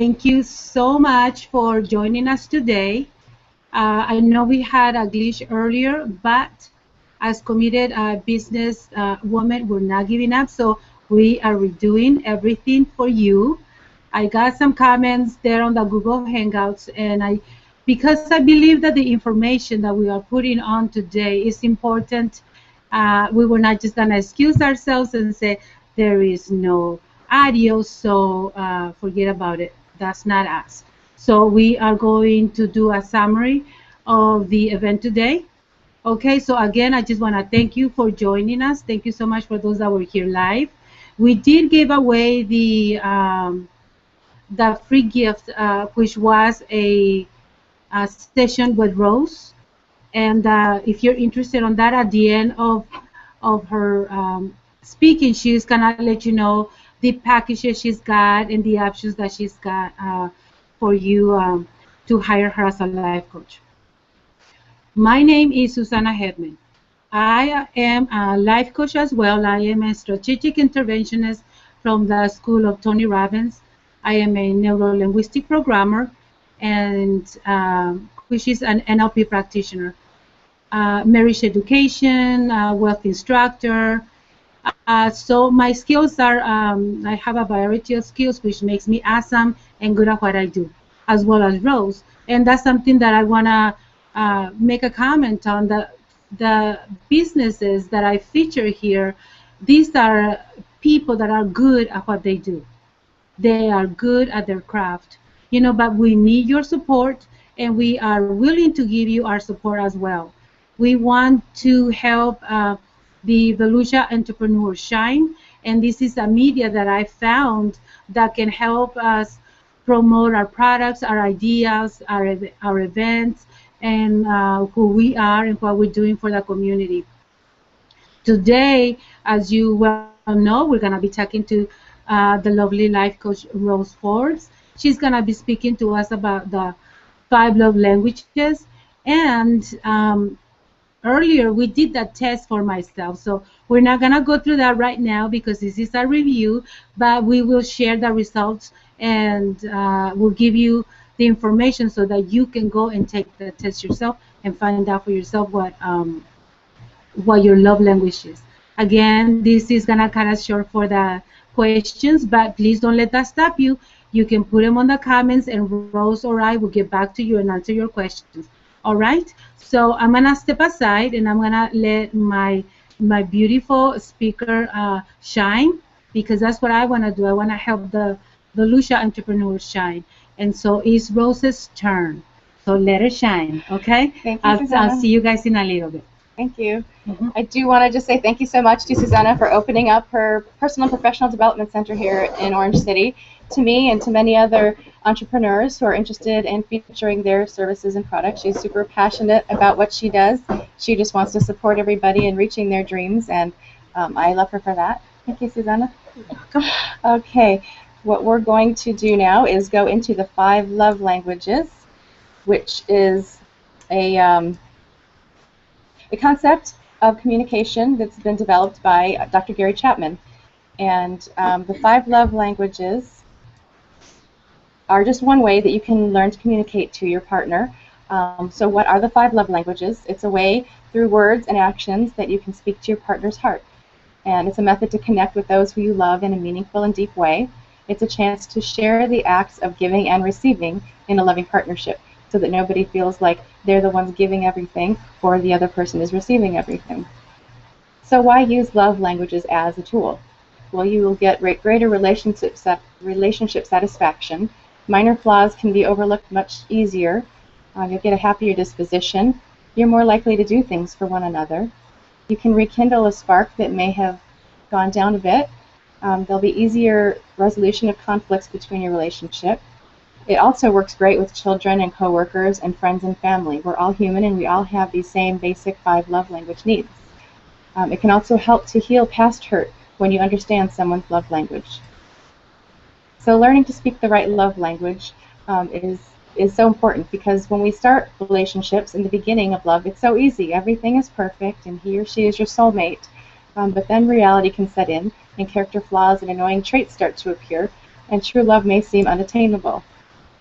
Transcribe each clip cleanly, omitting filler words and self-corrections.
Thank you so much for joining us today. I know we had a glitch earlier, but as committed business women, we're not giving up. So we are redoing everything for you. I got some comments there on the Google Hangouts, and because I believe that the information that we are putting on today is important, we were not just gonna excuse ourselves and say there is no audio, so forget about it. That's not us. So we are going to do a summary of the event today. Okay, so again, I just want to thank you for joining us. Thank you so much for those that were here live. We did give away the free gift, which was a session with Rose. And if you're interested on that, at the end of her speaking, she's gonna let you know the packages she's got and the options that she's got for you to hire her as a life coach. My name is Susana Hedman. I am a life coach as well. I am a strategic interventionist from the School of Tony Robbins. I am a neuro-linguistic programmer, and which is an NLP practitioner, marriage education, wealth instructor. So my skills are, I have a variety of skills, which makes me awesome and good at what I do, as well as Rose. And that's something that I want to make a comment on. The businesses that I feature here, these are people that are good at what they do. They are good at their craft, but we need your support, and we are willing to give you our support as well. We want to help the Volusia entrepreneurs shine, and this is a media that I found that can help us promote our products, our ideas, our events, and who we are and what we're doing for the community. Today, as you well know, we're going to be talking to the lovely life coach Rose Forbes. She's going to be speaking to us about the 5 love languages. And earlier, we did that test for myself. So we're not going to go through that right now because this is a review, but we will share the results, and we'll give you the information so that you can go and take the test yourself and find out for yourself what your love language is. Again, this is gonna kind of short for the questions, but please don't let that stop you. You can put them on the comments, and Rose or I will get back to you and answer your questions. All right. So I'm gonna step aside, and I'm gonna let my beautiful speaker shine, because that's what I want to do. I want to help the Lucia entrepreneurs shine, and so it's Rose's turn. So let her shine. Okay. Thank you, I'll see you guys in a little bit. Thank you. I do want to just say thank you so much to Susanna for opening up her personal and professional development center here in Orange City to me and to many other entrepreneurs who are interested in featuring their services and products. She's super passionate about what she does. She just wants to support everybody in reaching their dreams, and I love her for that. Thank you, Susanna. Okay, what we're going to do now is go into the 5 love languages, which is a concept of communication that's been developed by Dr. Gary Chapman. And the 5 love languages are just one way that you can learn to communicate to your partner. So what are the 5 love languages? It's a way through words and actions that you can speak to your partner's heart. And it's a method to connect with those who you love in a meaningful and deep way. It's a chance to share the acts of giving and receiving in a loving partnership, so that nobody feels like they're the ones giving everything or the other person is receiving everything. So why use love languages as a tool? Well, you will get greater relationship satisfaction. Minor flaws can be overlooked much easier. You'll get a happier disposition. You're more likely to do things for one another. You can rekindle a spark that may have gone down a bit. There'll be easier resolution of conflicts between your relationship. It also works great with children and coworkers and friends and family. We're all human, and we all have these same basic 5 love language needs. It can also help to heal past hurt when you understand someone's love language. So learning to speak the right love language is so important, because when we start relationships in the beginning of love, it's so easy. Everything is perfect, and he or she is your soulmate. But then reality can set in, and character flaws and annoying traits start to appear. and true love may seem unattainable.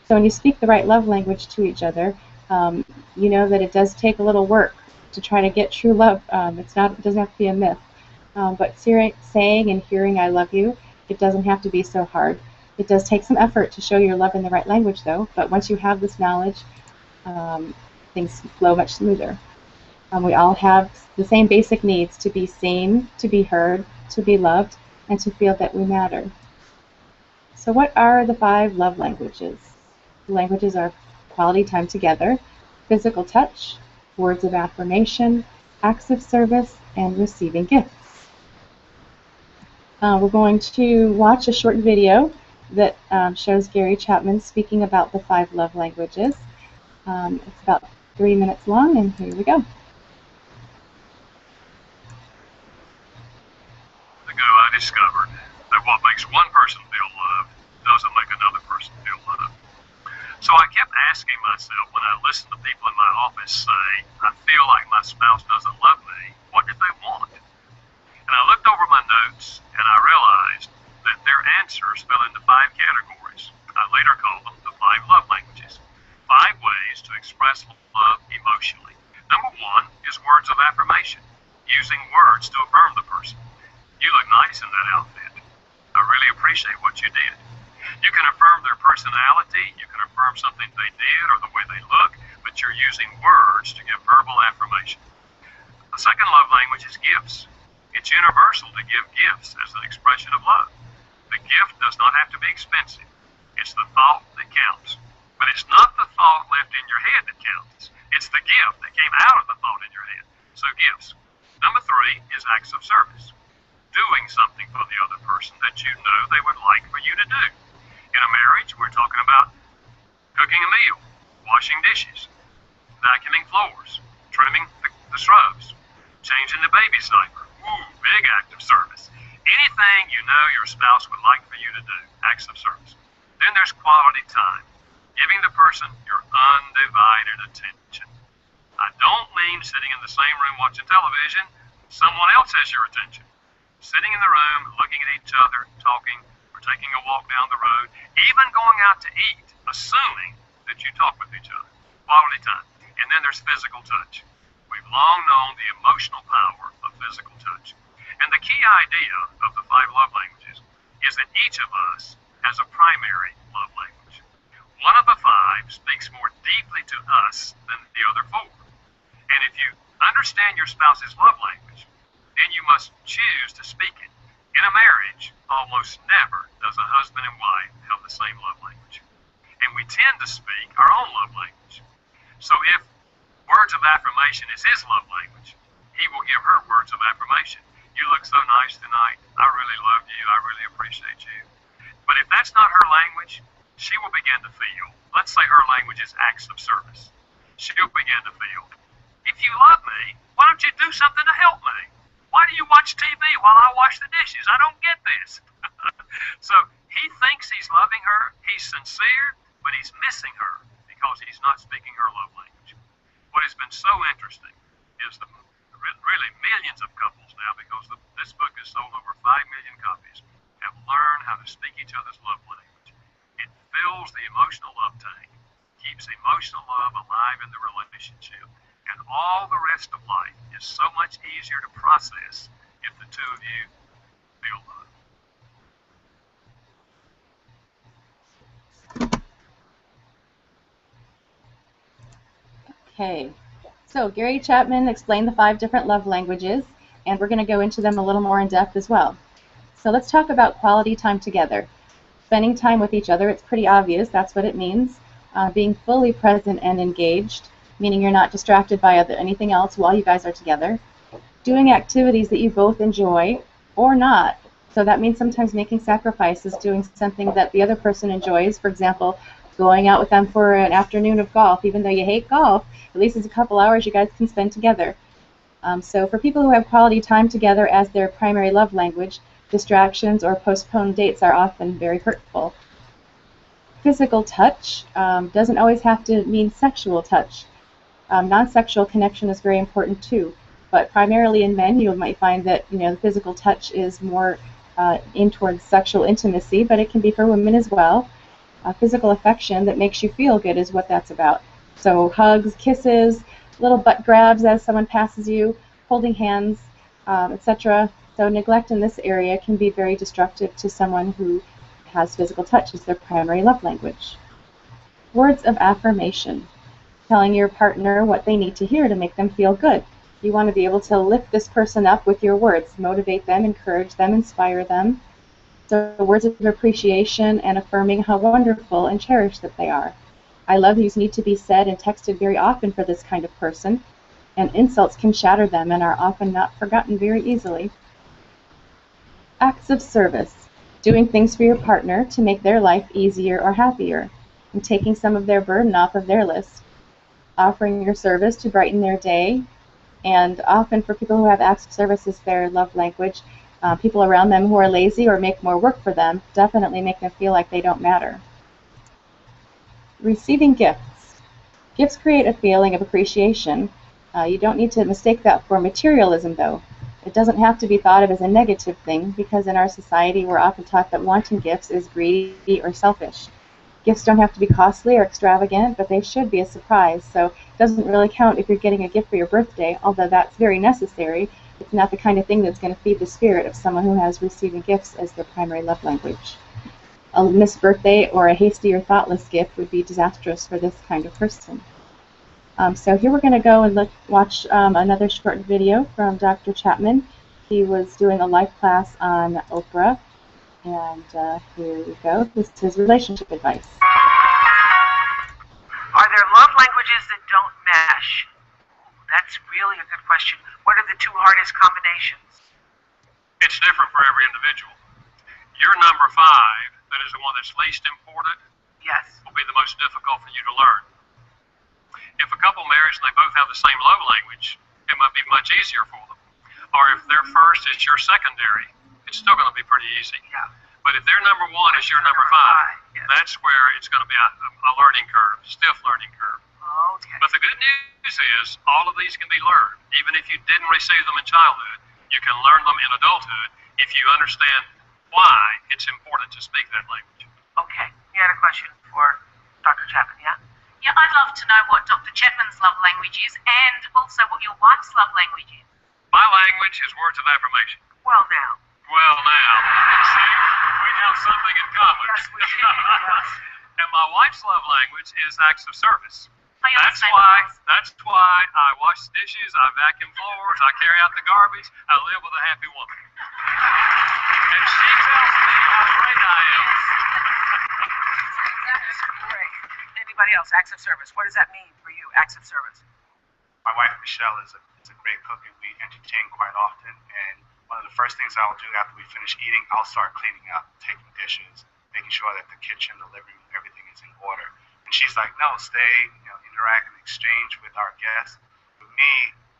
So when you speak the right love language to each other, you know that it does take a little work to try to get true love. It doesn't have to be a myth. But saying and hearing "I love you," it doesn't have to be so hard. It does take some effort to show your love in the right language, though. But once you have this knowledge, things flow much smoother. We all have the same basic needs: to be seen, to be heard, to be loved, and to feel that we matter. So what are the 5 love languages? The languages are quality time together, physical touch, words of affirmation, acts of service, and receiving gifts. We're going to watch a short video that shows Gary Chapman speaking about the 5 love languages. It's about 3 minutes long, and here we go. Ago, I discovered that what makes one person feel loved doesn't make another person feel loved. So I kept asking myself, when I listened to people in my office say, "I feel like my spouse doesn't love me," what did they want? And I looked over my notes, and I realized that their answers fell into 5 categories. I later called them the 5 love languages. 5 ways to express love emotionally. Number 1 is words of affirmation, using words to affirm the person. "You look nice in that outfit. I really appreciate what you did." You can affirm their personality, you can affirm something they did or the way they look, but you're using words to give verbal affirmation. The second love language is gifts. It's universal to give gifts as an expression of love. The gift does not have to be expensive. It's the thought that counts. But it's not the thought left in your head that counts. It's the gift that came out of the thought in your head. So gifts. Number 3 is acts of service. Doing something for the other person that you know they would like for you to do. In a marriage, we're talking about cooking a meal, washing dishes, vacuuming floors, trimming the shrubs, changing the baby diaper. Ooh, big act of service. Anything you know your spouse would like for you to do, acts of service. Then there's quality time, giving the person your undivided attention. I don't mean sitting in the same room watching television. Someone else has your attention. Sitting in the room, looking at each other, talking, or taking a walk down the road, even going out to eat, assuming that you talk with each other. Quality time. And then there's physical touch. We've long known the emotional power of physical touch. And the key idea of the 5 love languages is that each of us has a primary love language. One of the 5 speaks more deeply to us than the other 4. And if you understand your spouse's love language, then you must choose to speak it. In a marriage, almost never does a husband and wife have the same love language. And we tend to speak our own love language. So if words of affirmation is his love language, he will give her words of affirmation. "You look so nice tonight. I really love you. I really appreciate you." But if that's not her language, she will begin to feel, let's say her language is acts of service. She'll begin to feel, "If you love me, why don't you do something to help me? Why do you watch TV while I wash the dishes? I don't get this." So he thinks he's loving her, he's sincere, but he's missing her because he's not speaking her love language. What has been so interesting is the really millions of couples now, because this book has sold over 5 million copies, have learned how to speak each other's love language. It fills the emotional love tank, keeps emotional love alive in the relationship, and all the rest of life is so much easier to process if the two of you feel love. Okay, so Gary Chapman explained the 5 different love languages, and we're going to go into them a little more in depth as well. So let's talk about quality time together. Spending time with each other, it's pretty obvious, that's what it means. Being fully present and engaged, meaning you're not distracted by anything else while you guys are together. Doing activities that you both enjoy or not. So that means sometimes making sacrifices, doing something that the other person enjoys. For example, going out with them for an afternoon of golf. Even though you hate golf, at least it's a couple hours you guys can spend together. So for people who have quality time together as their primary love language, distractions or postponed dates are often very hurtful. Physical touch doesn't always have to mean sexual touch. Non-sexual connection is very important too, but primarily in men you might find that the physical touch is more aimed towards sexual intimacy, but it can be for women as well. Physical affection that makes you feel good is what that's about. So hugs, kisses, little butt grabs as someone passes you, holding hands, etc. So neglect in this area can be very destructive to someone who has physical touch as their primary love language. Words of affirmation. Telling your partner what they need to hear to make them feel good. You want to be able to lift this person up with your words, motivate them, encourage them, inspire them. So words of appreciation and affirming how wonderful and cherished that they are. I love yous need to be said and texted very often for this kind of person, and insults can shatter them and are often not forgotten very easily. Acts of service. Doing things for your partner to make their life easier or happier, and taking some of their burden off of their list. Offering your service to brighten their day, and often for people who have acts of service as their love language, people around them who are lazy or make more work for them definitely make them feel like they don't matter. Receiving gifts. Gifts create a feeling of appreciation. You don't need to mistake that for materialism, though. It doesn't have to be thought of as a negative thing, because in our society we're often taught that wanting gifts is greedy or selfish. Gifts don't have to be costly or extravagant, but they should be a surprise. So it doesn't really count if you're getting a gift for your birthday, although that's very necessary. It's not the kind of thing that's going to feed the spirit of someone who has receiving gifts as their primary love language. A missed birthday or a hasty or thoughtless gift would be disastrous for this kind of person. So here we're going to go and watch another short video from Dr. Chapman. He was doing a live class on Oprah. And here we go. This is relationship advice. Are there love languages that don't mesh? That's really a good question. What are the two hardest combinations? It's different for every individual. Your number 5, that is the one that's least important, Yes. will be the most difficult for you to learn. If a couple marries and they both have the same love language, it might be much easier for them. Or if their first is your secondary, it's still going to be pretty easy. Yeah. But if their number 1 is your number 5, yes. that's where it's going to be a learning curve, stiff learning curve. Okay. But the good news is all of these can be learned. Even if you didn't receive them in childhood, you can learn them in adulthood if you understand why it's important to speak that language. Okay. You had a question for Dr. Chapman, yeah? Yeah, I'd love to know what Dr. Chapman's love language is and also what your wife's love language is. My language is words of affirmation. Well, now. Well, now, see, we have something in common. Yes, we do. Yes. And my wife's love language is acts of service. That's That's why I wash dishes, I vacuum floors, I carry out the garbage, I live with a happy woman. And she tells me how great I am. That's great. Anybody else? Acts of service. What does that mean for you, acts of service? My wife Michelle is a great cook, and we entertain quite often. And one of the first things I'll do after we finish eating, I'll start cleaning up, taking dishes, making sure that the kitchen, the living room, everything is in order. And she's like, no, stay, interact and exchange with our guests. For me,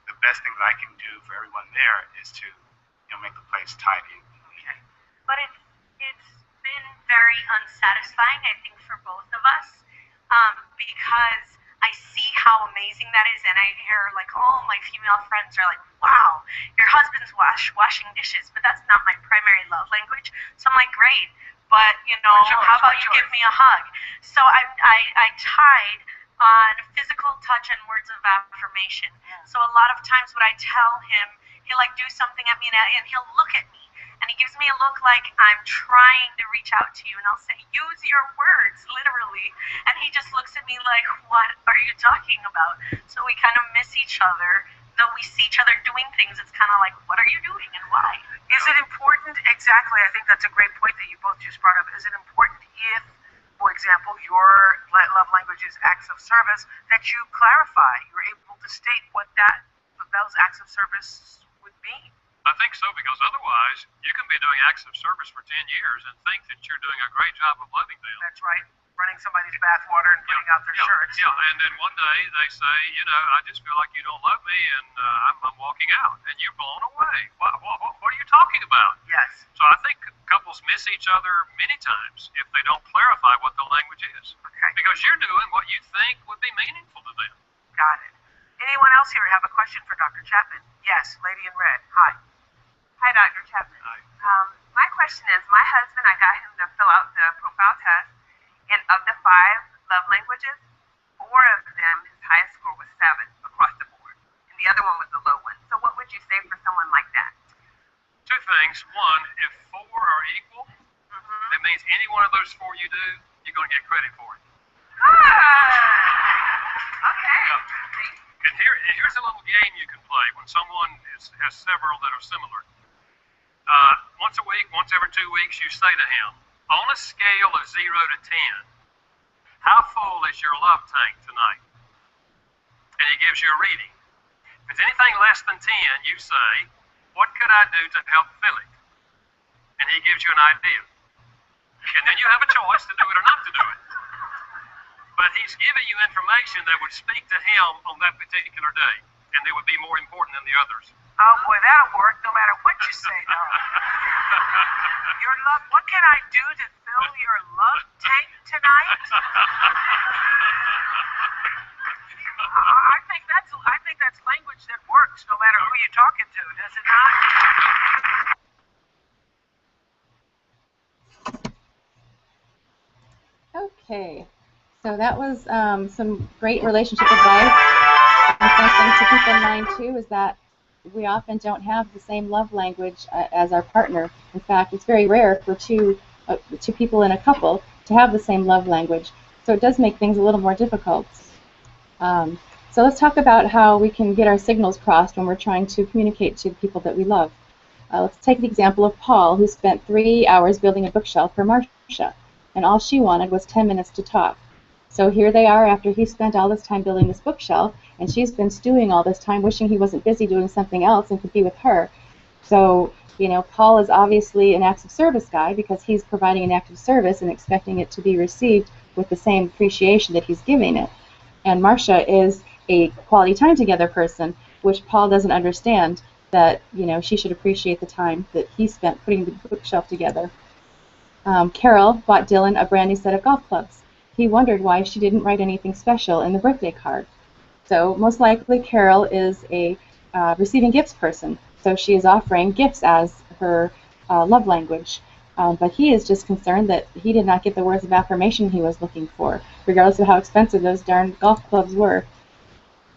the best thing that I can do for everyone there is to, make the place tidy. Okay. But it's been very unsatisfying, I think, for both of us, because I see how amazing that is, and I hear, like, all my female friends are like, wow, your husband's washing dishes, but that's not my primary love language. So I'm like, great, but, how about you give me a hug? So I tied on physical touch and words of affirmation. So a lot of times what I tell him, he'll, like, do something at me, and he'll look at me, and he gives me a look like I'm trying to reach out to you, and I'll say, use your words, literally. And he just looks at me like, what are you talking about? So we kind of miss each other. Though we see each other doing things, it's kind of like, what are you doing and why? Is it important? Exactly. I think that's a great point that you both just brought up. Is it important if, for example, your love language is acts of service, that you clarify, you're able to state what those acts of service would mean? I think so, because otherwise you can be doing acts of service for 10 years and think that you're doing a great job of loving them. That's right. Running somebody's bathwater and putting out their shirts. Yeah, and then one day they say, I just feel like you don't love me, and I'm walking out, and you're blown away. What are you talking about? Yes. So I think couples miss each other many times if they don't clarify what the language is. Okay. Because you're doing what you think would be meaningful to them. Got it. Anyone else here have a question for Dr. Chapman? Yes, lady in red. Hi. Hi, Dr. Chapman. Hi. My question is, my husband, I got him to fill out the profile test, and of the 5 love languages, 4 of them, his highest score was 7 across the board, and the other one was a low one. So what would you say for someone like that? 2 things. One, if 4 are equal, that means any one of those 4 you do, you're going to get credit for it. Okay. And here's a little game you can play when someone has several that are similar. Once a week, once every 2 weeks, you say to him, on a scale of 0 to 10, how full is your love tank tonight? And he gives you a reading. If it's anything less than 10, you say, what could I do to help fill it? And he gives you an idea. And then you have a choice to do it or not to do it. But he's giving you information that would speak to him on that particular day, and it would be more important than the others. Oh boy, that'll work no matter what you say, dog. Your love. What can I do to fill your love tank tonight? I think that's language that works no matter who you're talking to, does it not? Okay, so that was some great relationship advice. And something to keep in mind too is that we often don't have the same love language as our partner. In fact, it's very rare for two people in a couple to have the same love language. So it does make things a little more difficult. So let's talk about how we can get our signals crossed when we're trying to communicate to the people that we love. Let's take the example of Paul, who spent 3 hours building a bookshelf for Marcia, and all she wanted was 10 minutes to talk. So here they are after he spent all this time building this bookshelf, and she's been stewing all this time wishing he wasn't busy doing something else and could be with her. So, you know, Paul is obviously an acts of service guy because he's providing an act of service and expecting it to be received with the same appreciation that he's giving it. And Marcia is a quality time together person, which Paul doesn't understand that, you know, she should appreciate the time that he spent putting the bookshelf together. Carol bought Dylan a brand new set of golf clubs. He wondered why she didn't write anything special in the birthday card. So most likely Carol is a receiving gifts person, so she is offering gifts as her love language. But he is just concerned that he did not get the words of affirmation he was looking for, regardless of how expensive those darn golf clubs were.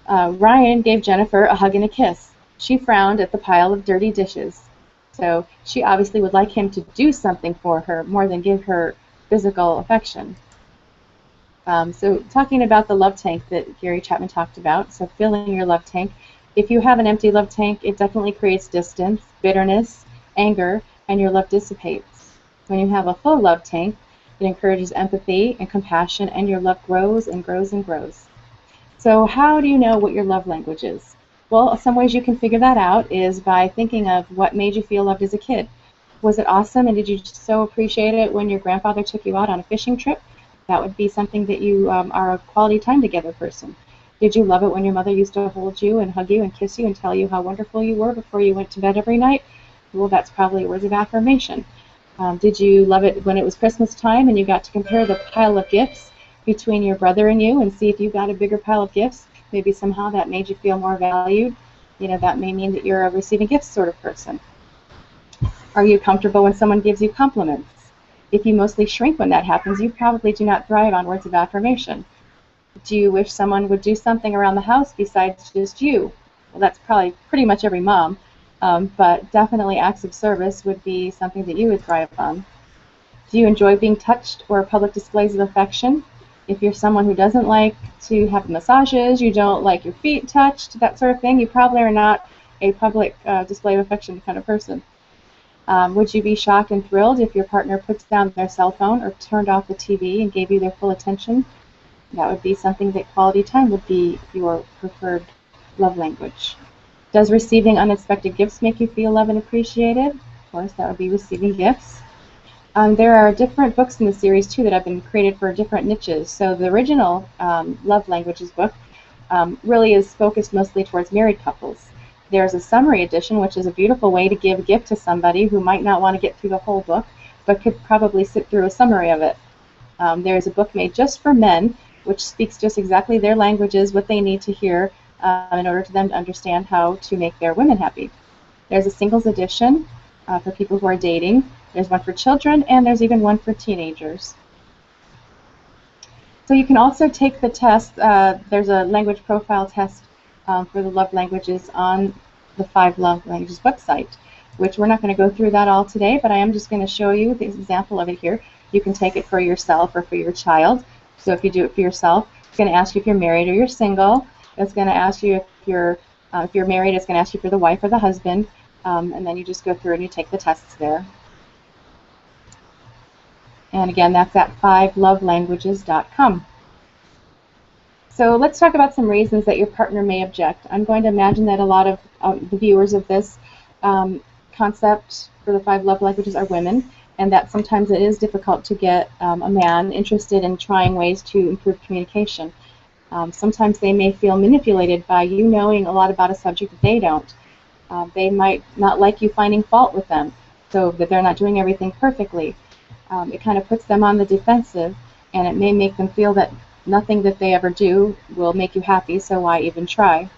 Ryan gave Jennifer a hug and a kiss. She frowned at the pile of dirty dishes. So she obviously would like him to do something for her more than give her physical affection. So talking about the love tank that Gary Chapman talked about, so filling your love tank. If you have an empty love tank, it definitely creates distance, bitterness, anger, and your love dissipates. When you have a full love tank, it encourages empathy and compassion, and your love grows and grows and grows. So how do you know what your love language is? Well, some ways you can figure that out is by thinking of what made you feel loved as a kid. Was it awesome, and did you so appreciate it when your grandfather took you out on a fishing trip? That would be something that you are a quality time together person. Did you love it when your mother used to hold you and hug you and kiss you and tell you how wonderful you were before you went to bed every night? Well, that's probably words of affirmation. Did you love it when it was Christmas time and you got to compare the pile of gifts between your brother and you and see if you got a bigger pile of gifts? Maybe somehow that made you feel more valued. You know, that may mean that you're a receiving gifts sort of person. Are you comfortable when someone gives you compliments? If you mostly shrink when that happens, you probably do not thrive on words of affirmation. Do you wish someone would do something around the house besides just you? Well, that's probably pretty much every mom, but definitely acts of service would be something that you would thrive on. Do you enjoy being touched or public displays of affection? If you're someone who doesn't like to have massages, you don't like your feet touched, that sort of thing, you probably are not a public display of affection kind of person. Would you be shocked and thrilled if your partner puts down their cell phone or turned off the TV and gave you their full attention? That would be something that quality time would be your preferred love language. Does receiving unexpected gifts make you feel loved and appreciated? Of course, that would be receiving gifts. There are different books in the series, too, that have been created for different niches. So the original Love Languages book really is focused mostly towards married couples. There's a summary edition, which is a beautiful way to give a gift to somebody who might not want to get through the whole book, but could probably sit through a summary of it. There's a book made just for men, which speaks just exactly their languages, what they need to hear in order for them to understand how to make their women happy. There's a singles edition for people who are dating, There's one for children, and there's even one for teenagers. So you can also take the test. There's a language profile test for the love languages on the 5 Love Languages website, which we're not going to go through that all today, but I am just going to show you the example of it here. You can take it for yourself or for your child. So if you do it for yourself, it's going to ask you if you're married or you're single. It's going to ask you if you're married. It's going to ask you for the wife or the husband, and then you just go through and you take the tests there. And again, that's at 5lovelanguages.com. So let's talk about some reasons that your partner may object. I'm going to imagine that a lot of the viewers of this concept for the 5 love languages are women, and that sometimes it is difficult to get a man interested in trying ways to improve communication. Sometimes they may feel manipulated by you knowing a lot about a subject that they don't. They might not like you finding fault with them, so that they're not doing everything perfectly. It kind of puts them on the defensive, and it may make them feel that nothing that they ever do will make you happy, so why even try?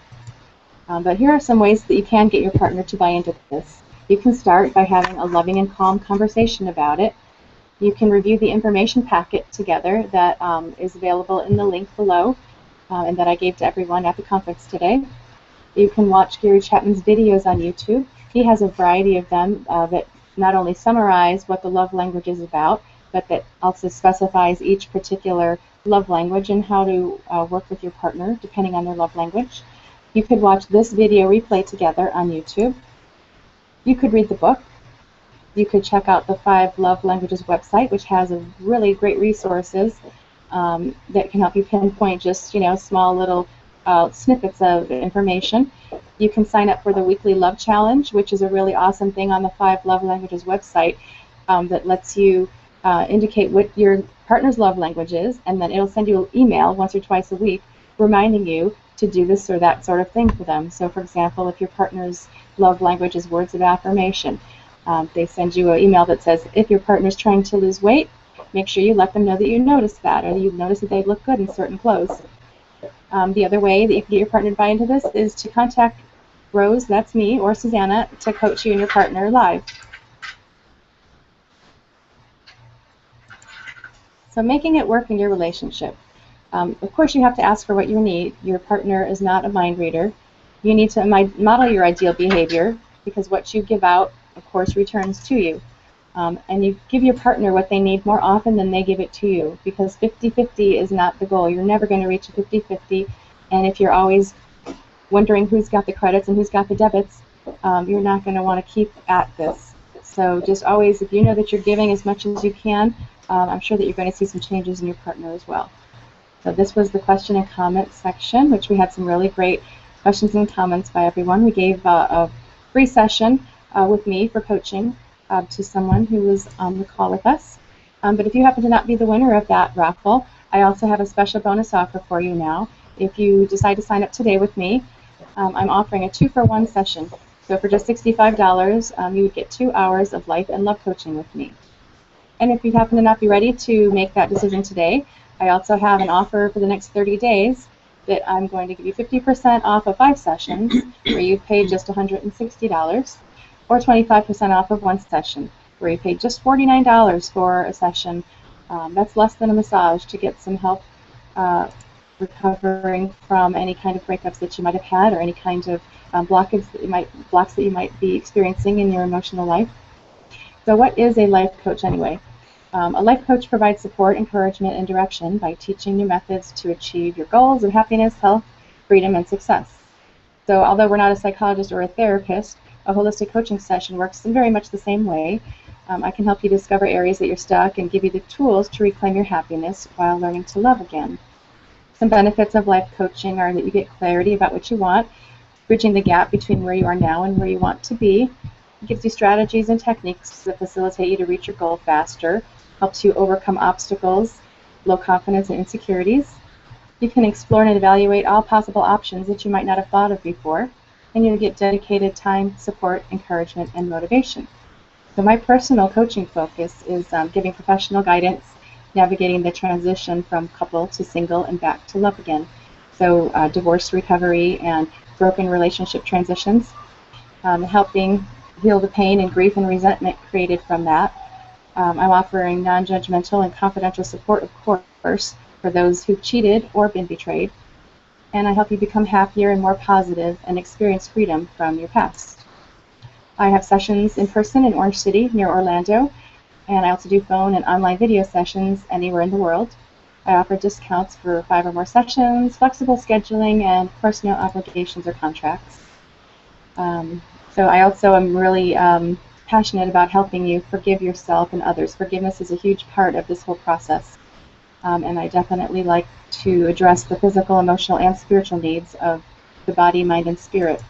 But here are some ways that you can get your partner to buy into this. You can start by having a loving and calm conversation about it. You can review the information packet together that is available in the link below and that I gave to everyone at the conference today. You can watch Gary Chapman's videos on YouTube. He has a variety of them that not only summarize what the love language is about, but that also specifies each particular love language and how to work with your partner depending on their love language. You could watch this video replay together on YouTube. You could read the book. You could check out the 5 Love Languages website, which has a really great resources that can help you pinpoint just small little snippets of information. You can sign up for the weekly love challenge, which is a really awesome thing on the 5 Love Languages website that lets you indicate what your partner's love language is, and then it'll send you an email once or twice a week reminding you to do this or that sort of thing for them. So for example, if your partner's love language is words of affirmation, they send you an email that says, if your partner's trying to lose weight, make sure you let them know that you noticed that, or you noticed that they look good in certain clothes. The other way that you can get your partner to buy into this is to contact Rose, that's me, or Susanna, to coach you and your partner live. So making it work in your relationship. Of course, you have to ask for what you need. Your partner is not a mind reader. You need to model your ideal behavior, because what you give out, of course, returns to you. And you give your partner what they need more often than they give it to you, because 50-50 is not the goal. You're never going to reach a 50-50, and if you're always wondering who's got the credits and who's got the debits, you're not going to want to keep at this. So just always, if you know that you're giving as much as you can, I'm sure that you're going to see some changes in your partner as well. So this was the question and comment section, which we had some really great questions and comments by everyone. We gave a free session with me for coaching to someone who was on the call with us. But if you happen to not be the winner of that raffle, I also have a special bonus offer for you now. If you decide to sign up today with me, I'm offering a 2-for-1 session. So for just $65, you would get 2 hours of life and love coaching with me. And if you happen to not be ready to make that decision today, I also have an offer for the next 30 days that I'm going to give you 50% off of 5 sessions where you pay just $160, or 25% off of 1 session where you pay just $49 for a session. That's less than a massage to get some help recovering from any kind of breakups that you might have had, or any kind of blocks that you might be experiencing in your emotional life. So what is a life coach anyway? A life coach provides support, encouragement, and direction by teaching you methods to achieve your goals of happiness, health, freedom, and success. So although we're not a psychologist or a therapist, a holistic coaching session works in very much the same way. I can help you discover areas that you're stuck and give you the tools to reclaim your happiness while learning to love again. Some benefits of life coaching are that you get clarity about what you want, bridging the gap between where you are now and where you want to be. It gives you strategies and techniques that facilitate you to reach your goal faster, helps you overcome obstacles, low confidence, and insecurities. You can explore and evaluate all possible options that you might not have thought of before, and you'll get dedicated time, support, encouragement, and motivation. So my personal coaching focus is giving professional guidance, navigating the transition from couple to single and back to love again. So divorce recovery and broken relationship transitions, helping heal the pain and grief and resentment created from that, I'm offering non-judgmental and confidential support, of course, for those who've cheated or been betrayed. And I help you become happier and more positive and experience freedom from your past. I have sessions in person in Orange City near Orlando, and I also do phone and online video sessions anywhere in the world. I offer discounts for 5 or more sessions, flexible scheduling, and of course no obligations or contracts. So I also am really passionate about helping you forgive yourself and others. Forgiveness is a huge part of this whole process. And I definitely like to address the physical, emotional, and spiritual needs of the body, mind, and spirit.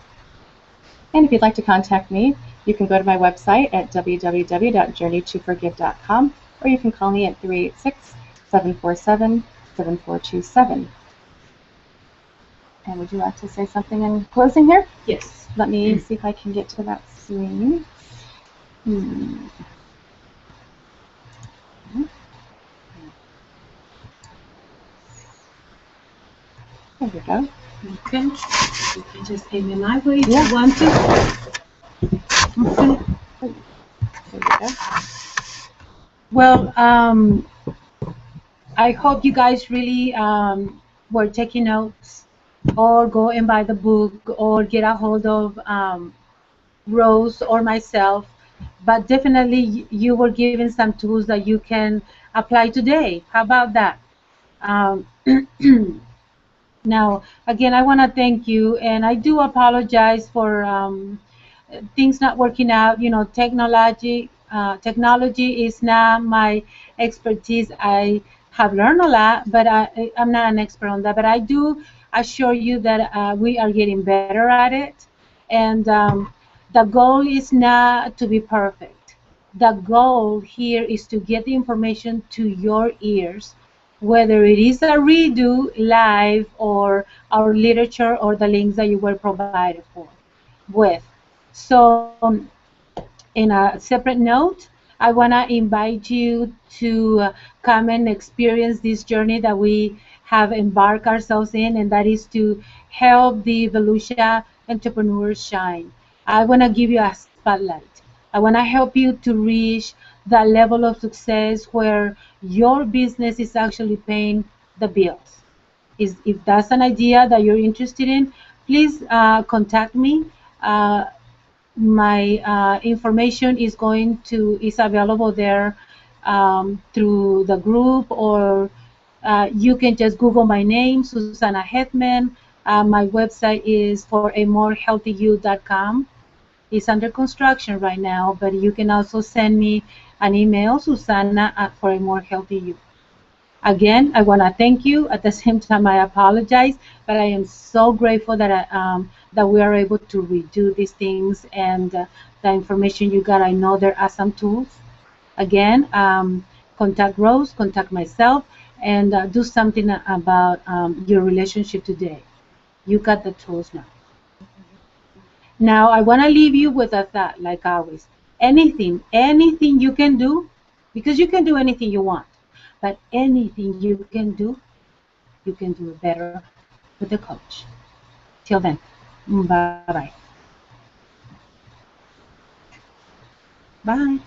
And if you'd like to contact me, you can go to my website at www.journeytoforgive.com, or you can call me at 386-747-7427. And would you like to say something in closing here? Yes. Let me see if I can get to that screen. There we go. Okay. You can just aim it my way if you want to. Okay. There we go. Well, I hope you guys really were taking notes, or go and buy the book, or get a hold of Rose or myself. But definitely you were given some tools that you can apply today. How about that? Now, again, I want to thank you, and I do apologize for things not working out. You know, technology is not my expertise. I have learned a lot, but I'm not an expert on that. But I do assure you that we are getting better at it, and the goal is not to be perfect. The goal here is to get the information to your ears, whether it is a redo live or our literature or the links that you were provided with. So in a separate note, I want to invite you to come and experience this journey that we have embarked ourselves in, and that is to help the Volusia entrepreneurs shine. I want to give you a spotlight. I want to help you to reach that level of success where your business is actually paying the bills. If that's an idea that you're interested in, please contact me. My information is available there through the group, or you can just Google my name, Susana Hetman. My website is foramorehealthyyou.com. It's under construction right now, but you can also send me an email, Susana at foramorehealthyyou. Again, I want to thank you. At the same time, I apologize, but I am so grateful that we are able to redo these things, and the information you got. I know there are some tools. Again, contact Rose, contact myself, and do something about your relationship today. You got the tools now. Now, I want to leave you with a thought, like always. Anything you can do, because you can do anything you want, but anything you can do it better with a coach. Till then, bye-bye. Bye.